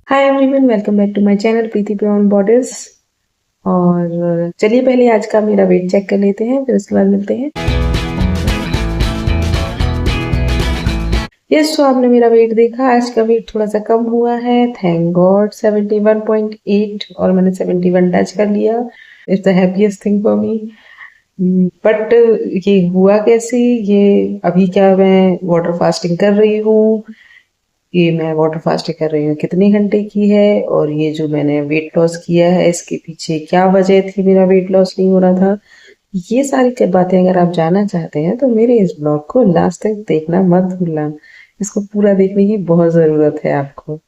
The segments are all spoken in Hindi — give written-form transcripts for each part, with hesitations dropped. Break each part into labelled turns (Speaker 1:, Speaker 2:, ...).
Speaker 1: Hi everyone, welcome back to my channel Preeti beyond borders. और चलिए पहले आज का मेरा वेट चेक कर लेते हैं, फिर उसके बाद मिलते हैं। यस, तो आपने मेरा वेट देखा। आज का वेट थोड़ा सा कम हुआ है, थैंक गॉड। 71.8 और मैंने 71 टच कर लिया। It's the happiest thing for me. But ये हुआ कैसे? ये अभी क्या मैं वाटर फास्टिंग कर रही हूँ? ये मैं वाटर फास्टिंग कर रही हूँ कितने घंटे की है, और ये जो मैंने वेट लॉस किया है इसके पीछे क्या वजह थी मेरा वेट लॉस नहीं हो रहा था, ये सारी बातें अगर आप जानना चाहते हैं तो मेरे इस ब्लॉग को लास्ट तक देखना मत भूलना। इसको पूरा देखने की बहुत ज़रूरत है आपको।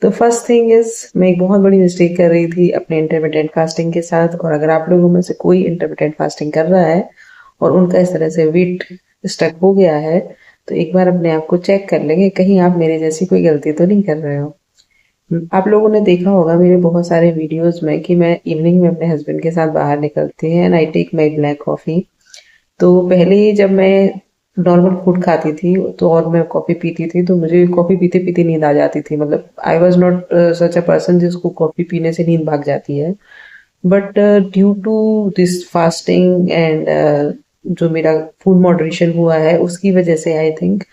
Speaker 1: तो फर्स्ट थिंग इज, मैं एक बहुत बड़ी मिस्टेक कर रही थी अपने इंटरमिटेंट फास्टिंग के साथ। और अगर आप लोगों में से कोई इंटरमिटेंट फास्टिंग कर रहा है और उनका इस तरह से वेट स्टक हो गया है, तो एक बार अपने आप को चेक कर लेंगे कहीं आप मेरे जैसी कोई गलती तो नहीं कर रहे हो। आप लोगों ने देखा होगा मेरे बहुत सारे वीडियोस में कि मैं इवनिंग में अपने हस्बैंड के साथ बाहर निकलती हैं and I take my black coffee. तो पहले जब मैं नॉर्मल फूड खाती थी तो और मैं कॉफ़ी पीती थी तो मुझे कॉफ़ी पीते पीते नींद आ जाती थी। मतलब I was not such a person जिसको कॉफ़ी पीने से नींद भाग जाती है। But due to this fasting and जो मेरा फूड मॉडरेशन हुआ है उसकी वजह से आई थिंक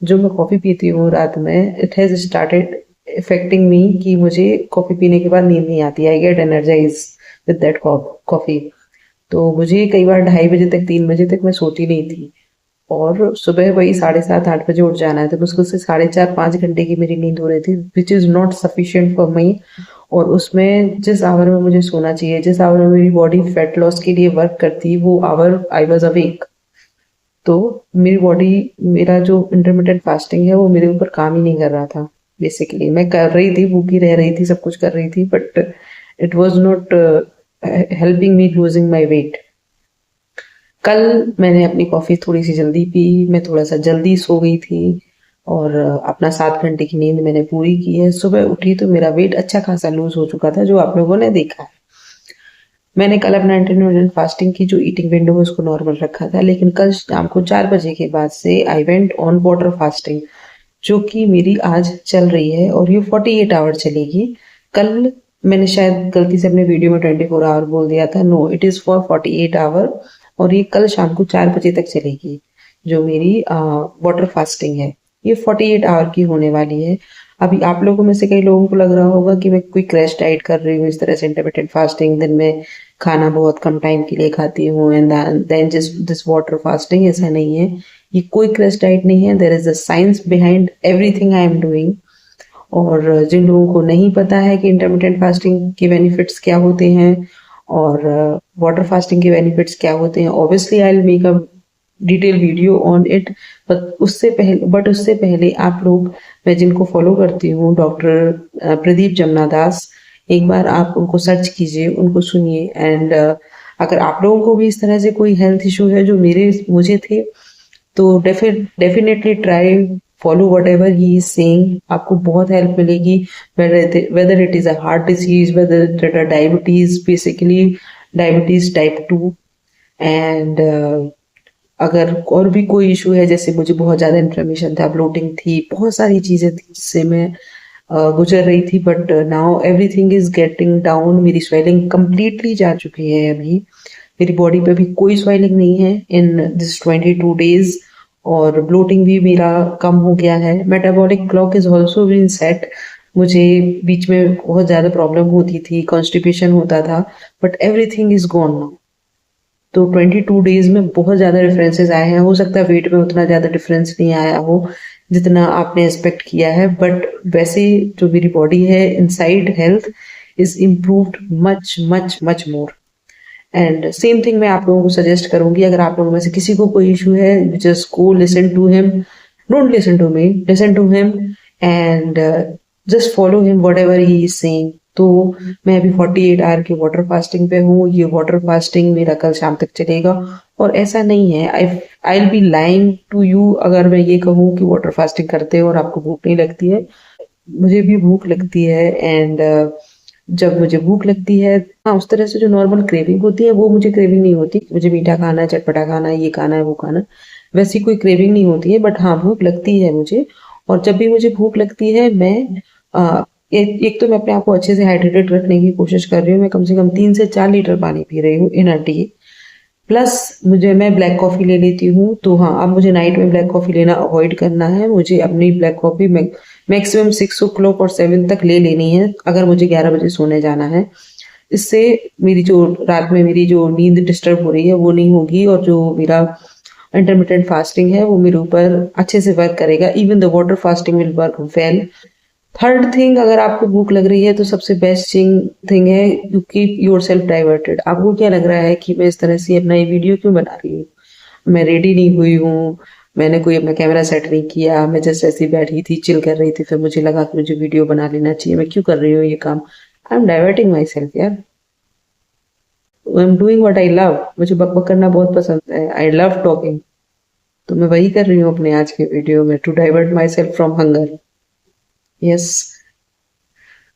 Speaker 1: जो मैं कॉफ़ी पीती हूँ रात में, it has started affecting me कि मुझे कॉफ़ी पीने के बाद नींद नहीं आती। I get energize with that coffee. तो मुझे कई बार 2:30 बजे तक, 3 बजे तक मैं सोती नहीं थी, और सुबह वही 7:30-8 बजे उठ जाना है। तो मुश्किल से 4.5-5 घंटे की मेरी नींद हो रही थी, which is not sufficient for me. और उसमें जिस आवर में मुझे सोना चाहिए, जिस आवर में मेरी बॉडी फैट लॉस के लिए वर्क करती, वो आवर आई वॉज अवेक। तो मेरी बॉडी, मेरा जो इंटरमिटेंट फास्टिंग है वो मेरे ऊपर काम ही नहीं कर रहा था। बेसिकली मैं कर रही थी, भूखी रह रही थी, सब कुछ कर रही थी, but it was not helping me losing my weight. कल मैंने अपनी कॉफ़ी थोड़ी सी जल्दी पी, मैं थोड़ा सा जल्दी सो गई थी, और अपना 7 घंटे की नींद मैंने पूरी की है। सुबह उठी तो मेरा वेट अच्छा खासा लूज हो चुका था, जो आप लोगों ने देखा है। मैंने कल अपना इंटरमिटेंट फास्टिंग की जो ईटिंग विंडो है उसको नॉर्मल रखा था, लेकिन कल शाम को 4 बजे के बाद से I went on water fasting, जो कि मेरी आज चल रही है और ये 48 आवर चलेगी। कल मैंने शायद गलती से अपने वीडियो में 24 आवर बोल दिया था, no it is for 48 hour. और ये कल शाम को 4 बजे तक चलेगी, जो मेरी वाटर फास्टिंग है। ये 48 आवर की होने वाली है। अभी आप लोगों में से कई लोगों को लग रहा होगा कि मैं कोई क्रैश डाइट कर रही हूँ, इस तरह से इंटरमिटेंट फास्टिंग, दिन में खाना बहुत कम टाइम के लिए खाती हूँ and then just this water fasting. ऐसा नहीं है, ये कोई क्रैश डाइट नहीं है। There is a science behind everything I am doing. और जिन लोगों को नहीं पता है कि इंटरमिटेंट फास्टिंग के बेनिफिट्स क्या होते हैं और वाटर फास्टिंग के बेनिफिट्स क्या होते हैं, obviously I will make a detail video on it. But उससे पहले आप लोग, मैं जिनको फॉलो करती हूँ, डॉक्टर प्रदीप जमना दास, एक बार आप उनको सर्च कीजिए, उनको सुनिए। एंड अगर आप लोगों को भी इस तरह से कोई हेल्थ इशू है जो मुझे थे, तो definitely try follow what ever he is saying. आपको बहुत हेल्प मिलेगी, whether it is a heart disease, whether it a diabetes, basically diabetes type 2। And अगर और भी कोई इशू है, जैसे मुझे बहुत ज़्यादा इन्फ्लेमेशन था, ब्लोटिंग थी, बहुत सारी चीज़ें थी जिससे मैं गुजर रही थी, but now everything is getting down. मेरी स्वेलिंग कंप्लीटली जा चुकी है अभी। मेरी बॉडी पे भी कोई स्वेलिंग नहीं है इन दिस 22 डेज। और ब्लोटिंग भी मेरा कम हो गया है। Metabolic clock is also been set. मुझे बीच में बहुत ज़्यादा प्रॉब्लम होती थी, कॉन्स्टिपेशन होता था, but everything is gone now. तो 22 डेज में बहुत ज़्यादा डिफरेंसेस आए हैं। हो सकता है वेट में उतना ज़्यादा डिफरेंस नहीं आया हो जितना आपने एक्सपेक्ट किया है, बट वैसे जो मेरी बॉडी है, inside health is improved much much much more. And same thing मैं आप लोगों को सजेस्ट करूंगी, अगर आप लोगों में से किसी को कोई इशू है, just go listen to him, don't listen to me, listen to him and just follow him whatever he is saying. तो मैं अभी 48 आवर की वाटर फास्टिंग पे हूँ। ये वाटर फास्टिंग मेरा कल शाम तक चलेगा। और ऐसा नहीं है, I will be lying to you अगर मैं ये कहूँ कि वाटर फास्टिंग करते हो और आपको भूख नहीं लगती है। मुझे भी भूख लगती है। एंड जब मुझे भूख लगती है, हाँ, उस तरह से जो नॉर्मल क्रेविंग होती है वो मुझे क्रेविंग नहीं होती। मुझे मीठा खाना है, चटपटा खाना है, ये खाना है, वो खाना है, वैसी कोई क्रेविंग नहीं होती है। बट हाँ, भूख लगती है मुझे। और जब भी मुझे भूख लगती है, मैं एक तो मैं अपने आप को अच्छे से हाइड्रेटेड रखने की कोशिश कर रही हूँ। मैं कम से कम 3 से 4 लीटर पानी पी रही हूँ इन अ डे। प्लस मैं ब्लैक कॉफ़ी ले लेती हूँ। तो हाँ, अब मुझे नाइट में ब्लैक कॉफ़ी लेना अवॉइड करना है। मुझे अपनी ब्लैक कॉफ़ी मैक्सिमम 6 ओ क्लॉक और 7 तक ले लेनी है, अगर मुझे 11 बजे सोने जाना है। इससे मेरी जो रात में मेरी जो नींद डिस्टर्ब हो रही है वो नहीं होगी, और जो मेरा इंटरमिटेंट फास्टिंग है वो मेरे ऊपर अच्छे से वर्क करेगा। Even the water fasting will work well. Third thing, अगर आपको भूख लग रही है तो सबसे बेस्ट थिंग है you keep your self diverted. आपको क्या लग रहा है कि मैं इस तरह से अपना ये वीडियो क्यों बना रही हूँ, मैं रेडी नहीं हुई हूँ, मैंने कोई अपना कैमरा सेट नहीं किया, मैं जस्ट ऐसी बैठी थी, चिल कर रही थी, फिर मुझे लगा कि मुझे वीडियो बना लेना चाहिए, मैं क्यों कर रही हूँ ये काम। I am diverting myself यार। I am doing what I love. मुझे बकबक करना बहुत पसंद है, आई लव टॉकिंग। तो मैं वही कर रही हूँ अपने आज के वीडियो में, to divert myself from hunger. Yes.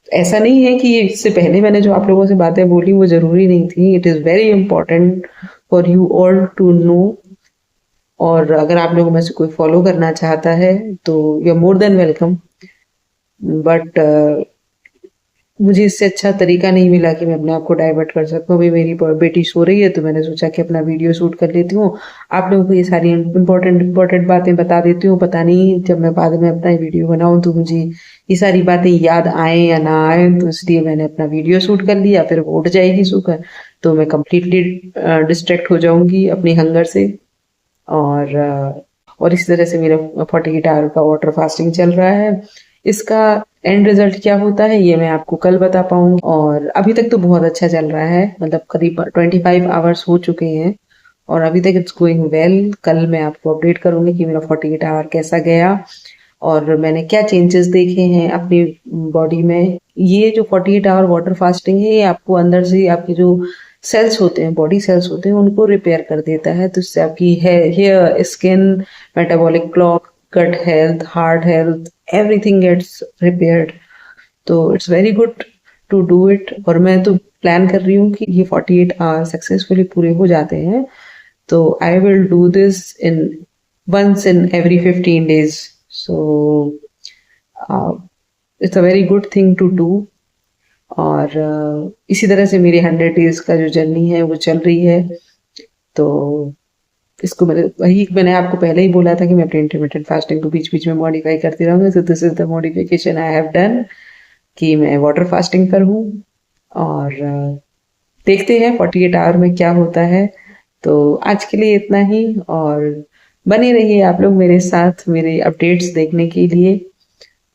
Speaker 1: ऐसा नहीं है कि इससे पहले मैंने जो आप लोगों से बातें बोली वो ज़रूरी नहीं थी। It is very important for you all to know. और अगर आप लोगों में से कोई फॉलो करना चाहता है तो you are more than welcome. But मुझे इससे अच्छा तरीका नहीं मिला कि मैं अपने आप को डाइवर्ट कर सकूँ। अभी मेरी बेटी सो रही है तो मैंने सोचा कि अपना वीडियो शूट कर लेती हूँ, आप लोगों को ये सारी इंपॉर्टेंट बातें बता देती हूँ। पता नहीं जब मैं बाद में अपना वीडियो बनाऊँ तो मुझे ये सारी बातें याद आए या ना आए, तो इसलिए मैंने अपना वीडियो शूट कर लिया। फिर वो उठ जाएगी सोकर तो मैं कम्प्लीटली डिस्ट्रैक्ट हो जाऊंगी अपनी हंगर से। और और इस तरह से मेरा 48 आवर का वाटर फास्टिंग चल रहा है। इसका एंड रिजल्ट क्या होता है ये मैं आपको कल बता पाऊंगी। और अभी तक तो बहुत अच्छा चल रहा है, मतलब करीब 25 आवर्स हो चुके हैं और अभी तक इट्स गोइंग वेल। कल मैं आपको अपडेट करूंगी कि मेरा 48 आवर कैसा गया और मैंने क्या चेंजेस देखे हैं अपनी बॉडी में। ये जो 48 आवर वाटर फास्टिंग है ये आपको अंदर से आपकी जो सेल्स होते हैं, बॉडी सेल्स होते हैं, उनको रिपेयर कर देता है। तो इससे आपकी hair, skin, metabolic clock, gut health, heart health, everything gets repaired. तो it's very good to do it. और मैं तो प्लान कर रही हूँ कि ये 48 आवर सक्सेसफुली पूरे हो जाते हैं तो I will do this in once in every 15 days. So it's a very good thing to do. और इसी तरह से मेरी 100 डेज का जो जर्नी है वो चल रही है। तो इसको मैंने आपको पहले ही बोला था कि मैं अपने इंटरमिटेंट फास्टिंग को बीच बीच में मॉडिफाई करती रहूँगी। तो this is the modification I have done कि मैं वाटर फास्टिंग पर हूँ। और देखते हैं 48 आवर में क्या होता है। तो आज के लिए इतना ही, और बने रहिए आप लोग मेरे साथ मेरे अपडेट्स देखने के लिए।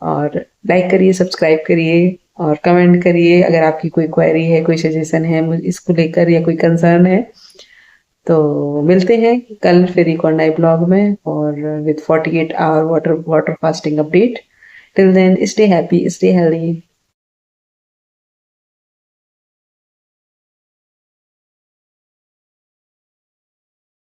Speaker 1: और लाइक करिए, सब्सक्राइब करिए और कमेंट करिए अगर आपकी कोई क्वेरी है, कोई सजेशन है इसको लेकर या कोई कंसर्न है। तो मिलते हैं कल फिर एक और नए ब्लॉग में और with 48 hour water fasting update. Till then stay happy, stay healthy.